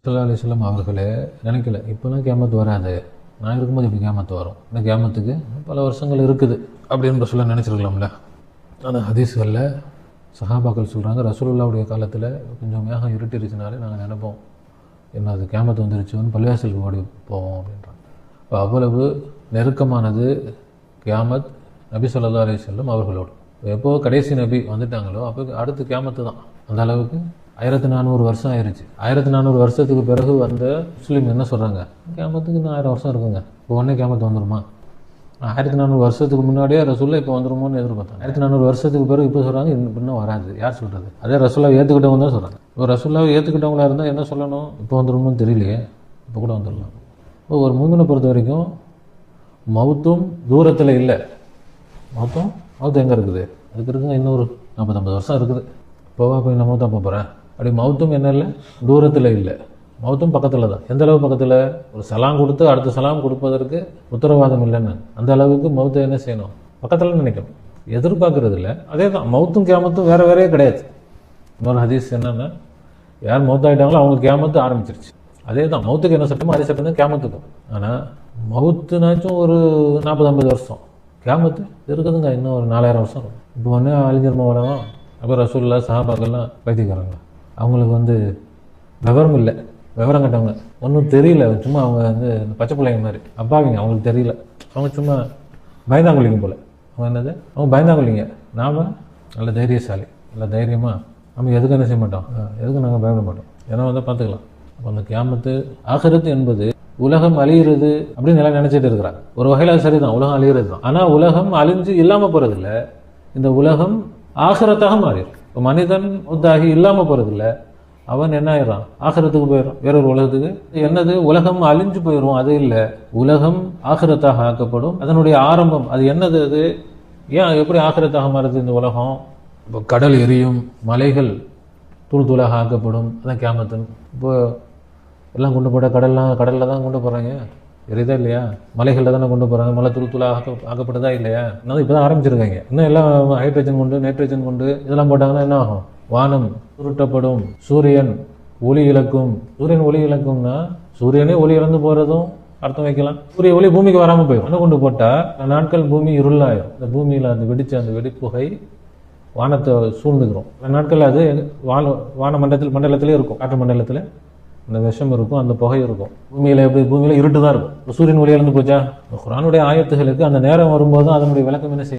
ஸல்லல்லாஹு அலைஹி வஸல்லம் அவர்களே நினைக்கல இப்போலாம் கியாமத்து வராது, நான் இருக்கும்போது இப்போ கியாமத்து வரும், இந்த கியாமத்துக்கு பல வருஷங்கள் இருக்குது அப்படின்னு சொல்ல நினச்சிருக்கலாம்ல. ஆனால் ஹதீஸ்களில் சஹாபாக்கள் சொல்கிறாங்க, ரசூலுல்லாவுடைய காலத்தில் கொஞ்சம் மேகம் இருட்டிருச்சுனாலே நாங்கள் நினைப்போம் என்ன அது கியாமத்து வந்துருச்சுன்னு பள்ளிவாசலுக்கு ஓடி போவோம் அப்படின்றாங்க. இப்போ அவ்வளவு நெருக்கமானது கியாமத் நபி ஸல்லல்லாஹு அலைஹி வஸல்லம் அவர்களோடு. எப்போ கடைசி நபி வந்துட்டாங்களோ அப்போ அடுத்து கியாமத்து தான். அந்த அளவுக்கு 1400 வருஷம் ஆயிடுச்சு. 1400 வருஷத்துக்கு பிறகு வந்த முஸ்லீம் என்ன சொல்கிறாங்க, கியாமத்துக்கு இன்னும் 1000 வருஷம் இருக்குங்க, இப்போ உடனே கியாமத்து வந்துருமா? 1400 வருஷத்துக்கு முன்னாடியே ரசூல்லா இப்போ வந்துருமோன்னு எதிர்பார்த்தாங்க. 1400 வருஷத்துக்கு பிறகு இப்போ சொல்கிறாங்க இன்னும் வராது. யார் சொல்கிறது? அதே ரசூல்லாவை ஏற்றுக்கிட்டவங்க தான் சொல்கிறாங்க. இப்போ ரசூல்லாவை ஏற்றுக்கிட்டவங்களா இருந்தால் என்ன சொல்லணும்? இப்போ வந்துருமோன்னு தெரியலையே, இப்போ கூட வந்துடலாம். இப்போ ஒரு மூமினை பொறுத்த வரைக்கும் மவுத்தும் தூரத்தில் இல்லை. மவுத்து எங்கே இருக்குது? அதுக்கு இருக்குங்க இன்னொரு 40-50 வருஷம் இருக்குது. இப்போவா போய் நான் மவுத்தான் போகிறேன் அப்படி? மவுத்தும் என்ன இல்லை, தூரத்தில் இல்லை, மவுத்தும் பக்கத்தில் தான். எந்த அளவு பக்கத்தில்? ஒரு சலாம் கொடுத்து அடுத்த சலாம் கொடுப்பதற்கு உத்தரவாதம் இல்லைன்னு அந்த அளவுக்கு மவுத்தை என்ன செய்யணும், பக்கத்தில் நினைக்கணும், எதிர்பார்க்கறது இல்லை. அதே தான் மவுத்தும் கியாமத்தும் வேறு வேறே கிடையாது. இன்னொரு ஹதீஸ் என்னென்னா, யார் மவுத்தாயிட்டாங்களோ அவங்க கியாமத்து ஆரம்பிச்சிருச்சு. அதே தான் மவுத்துக்கு என்ன சட்டமோ அதே சட்டம் தான் கியாமத்துக்கும். ஆனால் மவுத்துனாச்சும் ஒரு 40-50 வருஷம், கியாமத்து இருக்குதுங்க இன்னும் ஒரு 4000 வருஷம் இருக்கும். இப்போ ஒன்று அழிஞ்சிருமா உலகம்? அப்போ ரசூலுல்லாஹ் சஹாபாக்கள்லாம் பைத்தியக்காரங்க, அவங்களுக்கு விவரம் இல்லை, விவரம் கட்டவங்க, ஒன்றும் தெரியல, சும்மா அவங்க பச்சை பிள்ளைங்க மாதிரி அப்பாவிங்க, அவங்களுக்கு தெரியல, அவங்க சும்மா பயந்தாங்குள்ளிங்க போல். அவங்க என்னது, அவங்க பயந்தாங்குள்ளிங்க. நாம் நல்ல தைரியசாலி, நல்ல தைரியமாக நம்ம எதுக்கு என்ன செய்ய மாட்டோம், எதுக்கு நாங்கள் பயப்பட மாட்டோம், ஏன்னா பார்த்துக்கலாம். அப்போ அந்த கியாமத்து ஆகிரத்து என்பது உலகம் அழிகிறது அப்படின்னு எல்லாம் நினச்சிட்டு இருக்கிறாங்க. ஒரு வகையில் அது சரிதான், உலகம் அழிகிறது தான். ஆனால் உலகம் அழிஞ்சு இல்லாமல் போகிறதில்ல, இந்த உலகம் ஆகிரத்தாக மாறிடும். இப்போ மனிதன் உத்தாகி இல்லாமல் போகிறதில்ல, அவன் என்ன ஆயிடுறான், ஆகிரத்துக்கு போயிடும், வேறொரு உலகத்துக்கு. என்னது, உலகம் அழிஞ்சு போயிடும், அது இல்லை, உலகம் ஆகிரத்தாக ஆக்கப்படும். அதனுடைய ஆரம்பம் அது என்னது, அது ஏன் எப்படி ஆகிரத்தாக மாறுது இந்த உலகம்? இப்போ கடல் எரியும், மலைகள் தூள் தூளாக ஆக்கப்படும், அதான் கியாமத்து. இப்போ எல்லாம் கொண்டு போட கடலில் தான் கொண்டு போகிறாங்க, எரியுதா இல்லையா? மலைகளில் தானே கொண்டு போகிறாங்க, மலை தூள் தூளாக ஆக்கப்படுதா இல்லையா? இன்னும் இப்போ தான் ஆரம்பிச்சிருக்காங்க. இன்னும் எல்லாம் ஹைட்ரஜன் கொண்டு நைட்ரஜன் கொண்டு இதெல்லாம் போட்டாங்கன்னா என்ன ஆகும்? வானம் சுருட்டப்படும், சூரியன் ஒளி இழக்கும். சூரியன் ஒளி இழக்கும்னா சூரியனே ஒளி இழந்து போகிறதும் அர்த்தம் வைக்கலாம். சூரிய ஒளி பூமிக்கு வராமல் போயிடும். என்ன கொண்டு போட்டால் நாட்கள் பூமி இருளாயிரும். இந்த பூமியில் அந்த வெடிப்புகை வானத்தை சூழ்ந்துக்கிறோம். நாட்கள் அது வான மண்டலத்திலே இருக்கும், காற்று மண்டலத்தில் அந்த விஷம் இருக்கும், அந்த புகை இருக்கும். பூமியில் எப்படி, பூமியில் இருட்டு தான் இருக்கும். சூரியன் ஒளி இழந்து போச்சா? குர்ஆனுடைய ஆயத்துகளுக்கு அந்த நேரம் வரும்போதும் அதனுடைய விளக்கம் என்ன செய்யும்?